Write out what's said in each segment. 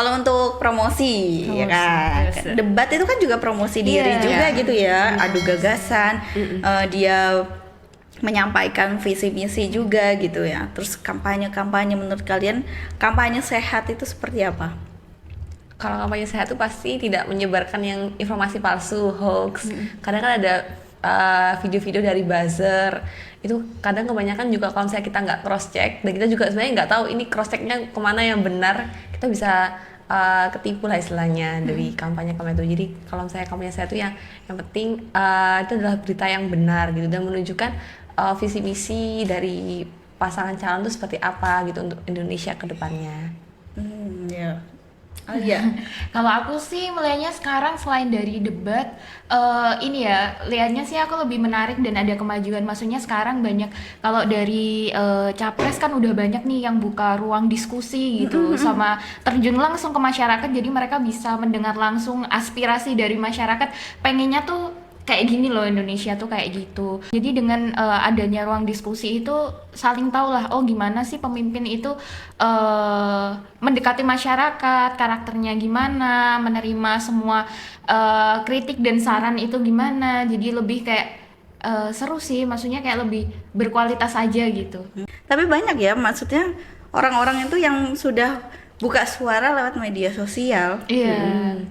Kalau untuk promosi, ya kan, yes. debat itu kan juga promosi diri juga gitu ya, adu gagasan, dia menyampaikan visi misi juga gitu ya. Terus kampanye menurut kalian kampanye sehat itu seperti apa? Kalau kampanye sehat itu pasti tidak menyebarkan yang informasi palsu, hoax. Kadang kan ada video-video dari buzzer, itu kadang kebanyakan juga kalau misalnya kita nggak cross check dan kita juga sebenarnya nggak tahu ini cross checknya kemana yang benar, kita bisa ketipu lah istilahnya dari kampanye itu. Jadi kalau misalnya kampanye sehat itu yang penting itu adalah berita yang benar gitu dan menunjukkan visi misi dari pasangan calon itu seperti apa gitu untuk Indonesia ke depannya. Ya. Oh iya. Kalau aku sih melihatnya sekarang selain dari debat, ini ya, lihatnya sih aku lebih menarik dan ada kemajuan. Maksudnya sekarang banyak, kalau dari capres kan udah banyak nih yang buka ruang diskusi gitu, sama terjun langsung ke masyarakat. Jadi mereka bisa mendengar langsung aspirasi dari masyarakat. Pengennya tuh kayak gini loh, Indonesia tuh kayak gitu. Jadi dengan adanya ruang diskusi itu saling tahu lah, oh gimana sih pemimpin itu mendekati masyarakat, karakternya gimana, menerima semua kritik dan saran itu gimana. Jadi lebih kayak seru sih, maksudnya kayak lebih berkualitas aja gitu. Tapi banyak ya, maksudnya orang-orang itu yang sudah buka suara lewat media sosial. Iya.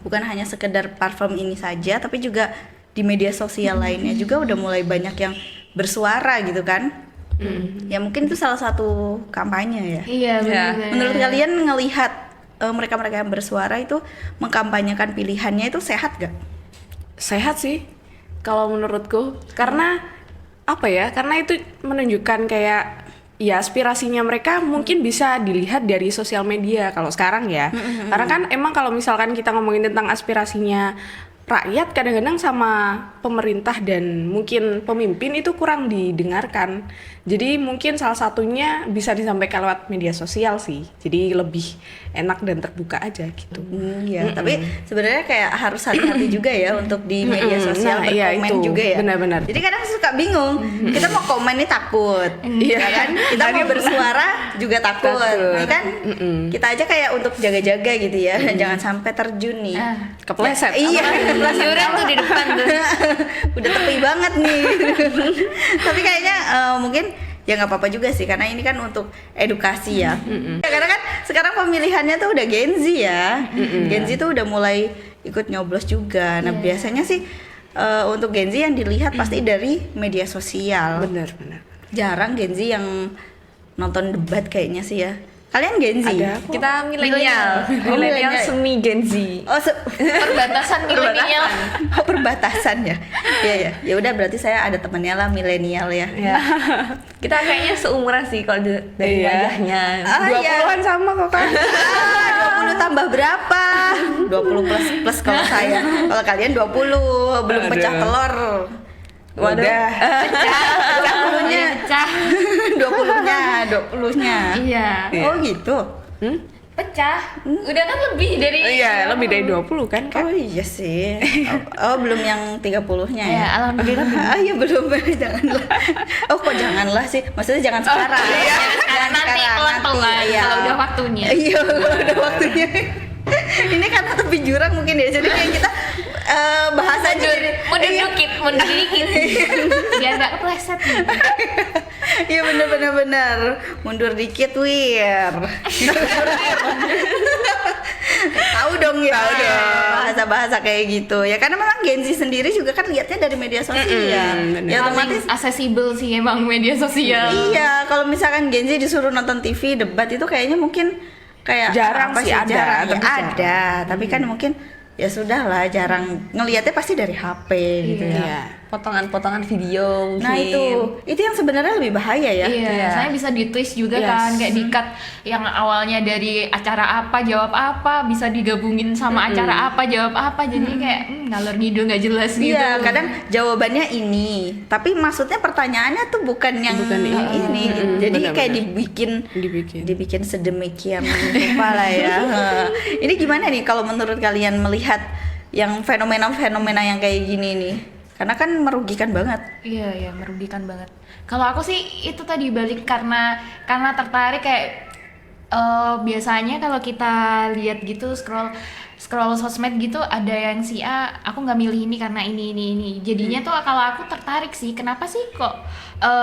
Bukan hanya sekedar platform ini saja, tapi juga di media sosial lainnya juga udah mulai banyak yang bersuara gitu kan. Ya mungkin itu salah satu kampanye ya. Iya, benar. Menurut kalian ngelihat mereka-mereka yang bersuara itu mengkampanyekan pilihannya itu sehat gak? Sehat sih kalau menurutku, karena apa ya, karena itu menunjukkan kayak ya aspirasinya mereka mungkin bisa dilihat dari sosial media kalau sekarang ya. Karena kan emang kalau misalkan kita ngomongin tentang aspirasinya rakyat, kadang-kadang sama pemerintah dan mungkin pemimpin itu kurang didengarkan. Jadi mungkin salah satunya bisa disampaikan lewat media sosial sih. Jadi lebih enak dan terbuka aja gitu. Ya, tapi sebenarnya kayak harus hati-hati juga ya untuk di media sosial Nah, iya, berkomen itu. juga ya. Benar-benar. Jadi kadang suka bingung. Kita mau komen nih takut. Iya kan? Kita mau bersuara juga takut. Nah, kan? Kita aja kayak untuk jaga-jaga gitu ya. Jangan sampai terjun nih. Kepleset. Iya. Jurang tuh di depan tuh. Udah tepi banget nih. Tapi kayaknya mungkin ya nggak apa-apa juga sih, karena ini kan untuk edukasi ya. Karena kan sekarang pemilihannya tuh udah Gen Z ya. Gen Z tuh udah mulai ikut nyoblos juga. Nah biasanya sih untuk Gen Z yang dilihat pasti dari media sosial. Benar-benar. Jarang Gen Z yang nonton debat kayaknya sih ya. Kalian Gen Z? Ada. Kita milenial milenial. semi Gen Z. Oh, Perbatasan milenial. Oh, perbatasan ya. Iya ya. Ya udah berarti saya ada temannya lah milenial ya. Ya. Kita kayaknya seumuran sih kalau dari Iya. wajahnya. 20-an sama kok kan. 20 tambah berapa? 20 plus kalau saya. Kalau kalian 20 belum pecah Aduh. telur. Udah. Pecah telurnya. Pecah. 20-nya. Iya. Oh gitu. Pecah. Udah kan lebih dari Iya, lebih dari 20 kan Kak? Oh iya sih. Oh, belum yang 30-nya ya. Ya, alhamdulillah. Ah iya belum, janganlah. Oh kok janganlah sih? Maksudnya jangan sekarang. Jangan Nanti sekarang, pelan-pelan nanti, iya. kalau udah waktunya. Iya, kalau udah waktunya. Ini karena tepi jurang mungkin ya. Jadi kayak kita bahasanya jadi Mundur dikit. Biar nggak kepleset nih. iya benar. Mundur dikit, Wir. Tahu dong ya. Tahu dong. Bahasa-bahasa kayak gitu. Ya karena memang Gen Z sendiri juga kan lihatnya dari media sosial. benar. Ya otomatis Accessible sih emang media sosial. iya, kalau misalkan Gen Z disuruh nonton TV debat itu kayaknya mungkin kayak Jarang apa sih, ada, jarang ya, tapi jarang. ada, tapi kan mungkin ya sudahlah, jarang ngelihatnya pasti dari HP gitu ya. Iya. Potongan-potongan video mungkin. Nah itu yang sebenarnya lebih bahaya ya. Iya, saya bisa di-twist juga Yes. kan, kayak di-cut yang awalnya dari acara apa jawab apa bisa digabungin sama acara apa jawab apa, jadi kayak ngalor ngidul nggak jelas gitu. Iya, kadang jawabannya ini, tapi maksudnya pertanyaannya tuh bukan yang Bukan ini. Jadi benar-benar. kayak Dibikin. dibikin sedemikian rupa lah ya. Ini gimana nih kalau menurut kalian melihat yang fenomena-fenomena yang kayak gini nih? Karena kan merugikan banget. Iya, merugikan banget. Kalau aku sih itu tadi balik karena tertarik kayak Biasanya kalau kita lihat gitu scroll sosmed gitu, ada yang si A, aku nggak milih ini karena ini. Jadinya tuh kalau aku tertarik sih, kenapa sih kok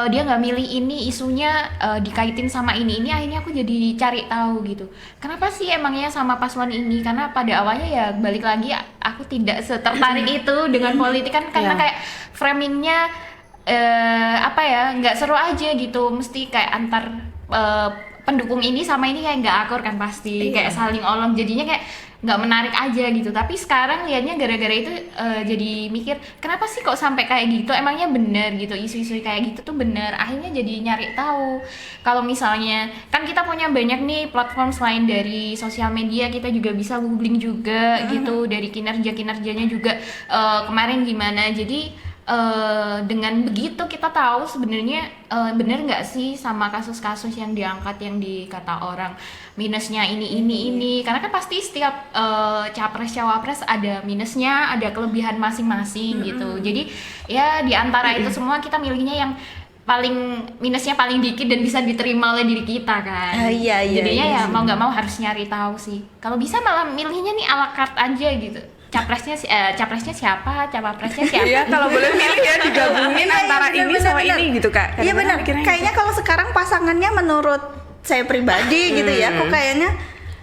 dia nggak milih ini, isunya dikaitin sama ini, akhirnya aku jadi cari tahu gitu. Kenapa sih emangnya sama paslon ini? Karena pada awalnya ya balik lagi aku tidak setertarik itu dengan politik kan, karena kayak framingnya apa ya, nggak seru aja gitu, mesti kayak antar pendukung ini sama ini kayak nggak akur kan pasti, kayak saling olong, jadinya kayak nggak menarik aja gitu. Tapi sekarang liatnya gara-gara itu jadi mikir, kenapa sih kok sampai kayak gitu, emangnya bener gitu, isu-isu kayak gitu tuh bener. Akhirnya jadi nyari tahu. Kalau misalnya kan kita punya banyak nih platform selain dari sosial media, kita juga bisa googling juga gitu, dari kinerjanya juga kemarin gimana. Jadi dengan begitu kita tahu sebenarnya bener nggak sih sama kasus-kasus yang diangkat, yang dikata orang minusnya ini, karena kan pasti setiap capres cawapres ada minusnya, ada kelebihan masing-masing gitu. Jadi ya di antara itu semua kita milihnya yang paling minusnya paling dikit dan bisa diterima oleh diri kita kan. Iya, Jadinya iya, ya mau nggak mau harus nyari tahu sih. Kalau bisa malah milihnya nih ala carte aja gitu. Capresnya siapa, cawapresnya siapa. Iya, kalau boleh milih ya digabungin antara ini sama ini gitu Kak. Iya benar. Kadang-kadang Kayaknya kalau sekarang pasangannya menurut saya pribadi gitu ya, kok kayaknya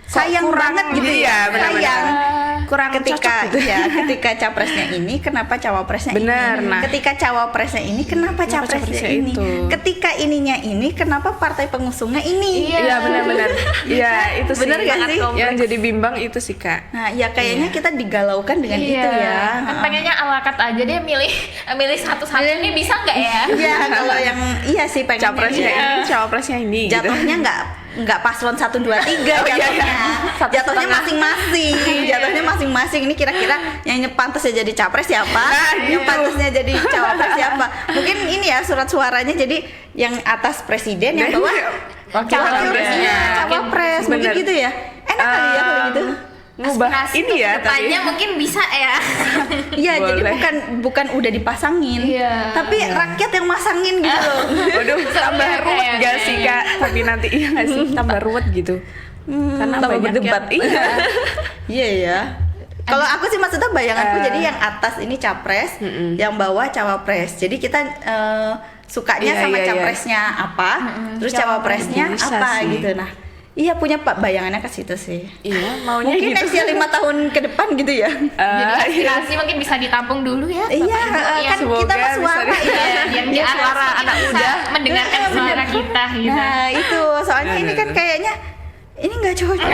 sayang kurang banget gitu gitu ya. ya, benar-benar. Sayang. kurang ketika cocok gitu. ya ketika capresnya ini kenapa cawapresnya Benar, ini nah. ketika cawapresnya ini kenapa Kenapa capresnya capresnya ini itu? ketika ininya ini kenapa partai pengusungnya ini. Iya benar-benar. Iya itu sih. Benar nggak sih? Yang jadi bimbang itu sih Kak. Nah ya kayaknya kita digalaukan dengan itu ya. Kan pengennya ala carte aja deh, milih satu-satu ini bisa nggak ya? Iya kalau yang iya sih pengen Capresnya ini, cawapresnya ini. gitu. jatuhnya nggak paslon 1, 2, 3 jatuhnya. Jatuhnya masing-masing. Jatuhnya masing-masing. Ini kira-kira yang pantasnya jadi capres siapa? Nah, Yang gitu. pantasnya jadi cawapres siapa? Mungkin ini ya surat suaranya jadi yang atas presiden, yang bawah cawapresnya cawapres. Mungkin Bener. gitu ya. Enak kali ya kalau gitu. Ngubah Aspirasi ini ya untuk kedepannya tapi mungkin bisa ya. Iya, jadi Boleh. bukan udah dipasangin, Iya. tapi rakyat yang masangin gitu loh. waduh tambah ya, ruwet kayak- gak sih Kak? Tapi nanti iya gak sih tambah ruwet gitu. Karena tambah banyak berdebat. yang, iya. Iya ya. Kalau aku sih maksudnya bayanganku jadi yang atas ini capres, yang bawah cawapres. Jadi kita sukanya Iya, sama iya, iya. capresnya apa, terus cawapresnya Bisa apa sih. gitu. Nah, iya punya Pak bayangannya ke situ sih. Iya maunya Mungkin gitu. next 5 tahun ke depan gitu ya. Jadi Iya. aspirasi mungkin bisa ditampung dulu ya. Iya, Bapak Ibu, kan semoga kita mah bisa suara di- ya. yang di Iya, atas suara kita anak bisa muda. mendengarkan suara kita gitu. Nah, itu soalnya ini kan kayaknya ini nggak cocok.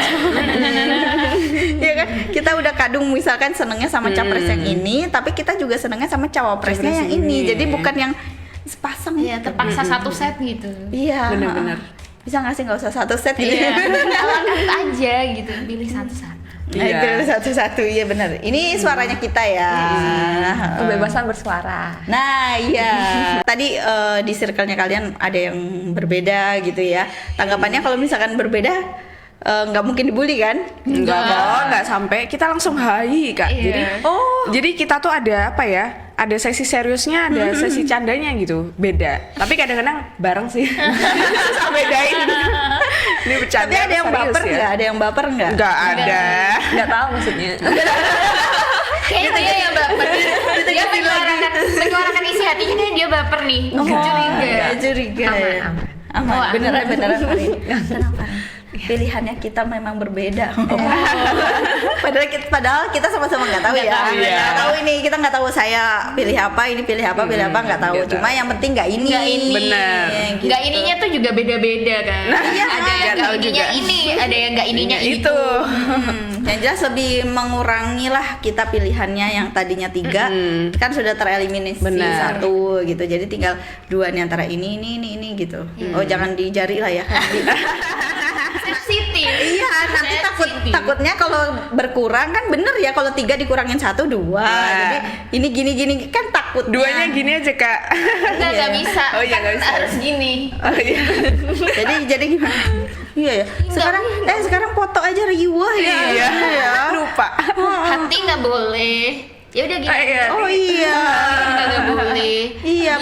Ya kan, kita udah kadung misalkan senengnya sama capres yang ini, tapi kita juga senengnya sama cawapresnya Capres yang yang ini. ini. Jadi bukan yang sepasang Iya, terpaksa satu set gitu. Iya. Bener-bener. Bisa nggak sih nggak usah satu set gitu? Iya, ala carte aja gitu, pilih satu-satu. Nah, itu satu-satu, iya benar. Ini suaranya kita ya. Kebebasan bersuara. Nah, iya. Tadi di circle-nya kalian ada yang berbeda gitu ya. Tanggapannya kalau misalkan berbeda nggak mungkin dibully kan? Enggak sampai kita langsung hai Kak. Iya. Jadi kita tuh ada apa ya? Ada sesi seriusnya, ada sesi candanya gitu. Beda. Tapi kadang-kadang bareng sih. Susah bedain. Ini bercanda. Tapi ada yang serius baper ya? nggak? Ada yang baper nggak? Enggak ada. Nggak tahu maksudnya. Kayaknya dia yang baper. Dia menyuarakan isi hatinya, kayak dia baper nih. Curiga. Curiga. Ya. Aman. Aman. Oh, Beneran aman. beneran Farin. Tenang Farin. Pilihannya kita memang berbeda. padahal kita sama-sama nggak tahu ya. Nggak tahu ini, kita nggak tahu saya pilih apa, ini pilih apa nggak tahu. nggak Cuma tahu. yang penting nggak ini. Nggak ini. Benar. Gitu. Nggak ininya tuh juga beda-beda kan. iya, Ada yang nggak nggak tahu ininya juga. ini, ada yang nggak ininya itu. Yang jelas lebih mengurangi lah kita pilihannya yang tadinya 3 kan sudah tereliminasi Benar. 1 gitu. Jadi tinggal 2 nih antara ini gitu. Oh jangan di jari lah ya. Sensitif. Iya, nanti takutnya kalau berkurang kan bener ya kalau 3 dikurangin 1 2. Jadi ini gini kan takutnya. Duanya gini aja Kak. Nggak bisa. Oh iya, Kan nggak bisa. harus gini. Oh iya. jadi gimana? Iya ya. Sekarang foto aja riwah ya. Iya. Lupa. Hati nggak boleh. Ya udah gini. Iya. Oh iya. Nggak boleh. Iya,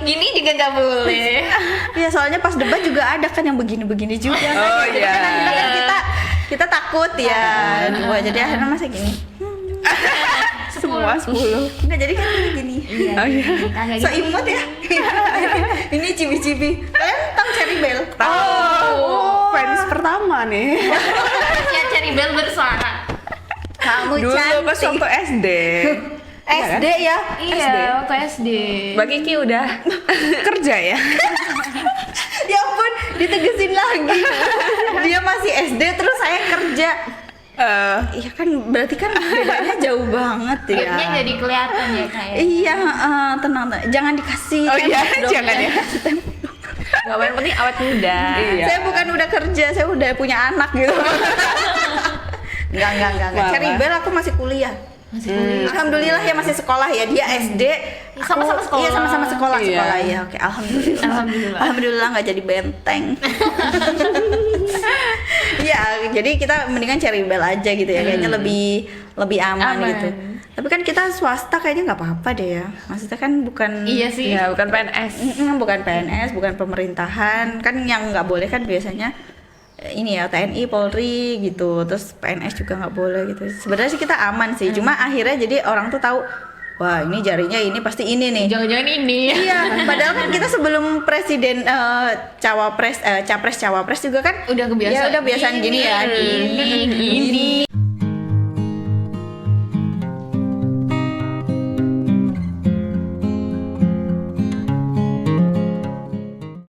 Gini juga nggak boleh. Iya, soalnya pas debat juga ada kan yang begini-begini juga. Oh, Jadi iya. kan akhirnya kan kita takut ya. Wah, jadi akhirnya masa gini. Semua 10. Enggak, jadi kan gini. Oh iya. So imut ya. Ini cibi-cibi. Kalian tahu Cherry Bell? Oh, fans pertama nih. Ya Cherry Bell bersuara. Kamu Dulu pas cantik. waktu SD. SD ya? Iya, waktu SD. Mbak Kiki udah Kerja ya. Ya ampun, ditegesin lagi. Dia masih SD terus saya kerja. Iya kan, berarti kan bedanya jauh banget ya. Kayaknya jadi kelihatan ya kayak. Iya, tenang, jangan dikasih. Oh iya, tembok dong, jangan ya. nggak yang penting awet muda. Iya. Saya bukan udah kerja, saya udah punya anak gitu. Enggak. Malah. Cherry Bell aku masih kuliah. Masih kuliah. Alhamdulillah ya masih sekolah ya. Dia SD, Sama-sama sekolah. Iya, sama-sama sekolah Iya. ya. Oke, alhamdulillah. Alhamdulillah. Alhamdulillah nggak jadi benteng. Iya, jadi kita mendingan Cherry Bell aja gitu ya. Kayaknya lebih aman, Aman. gitu. Tapi kan kita swasta kayaknya nggak apa-apa deh ya. Maksudnya kan bukan Iya sih. Ya bukan PNS. bukan PNS, bukan pemerintahan. Kan yang nggak boleh kan biasanya ini ya TNI, Polri gitu. Terus PNS juga nggak boleh gitu. Sebenarnya sih kita aman sih. Cuma akhirnya jadi orang tuh tahu, wah ini jarinya ini pasti ini nih. Jangan-jangan ini. Iya, padahal kan kita sebelum presiden capres cawapres juga kan Udah kebiasaan. ya udah biasaan gini ya, gini.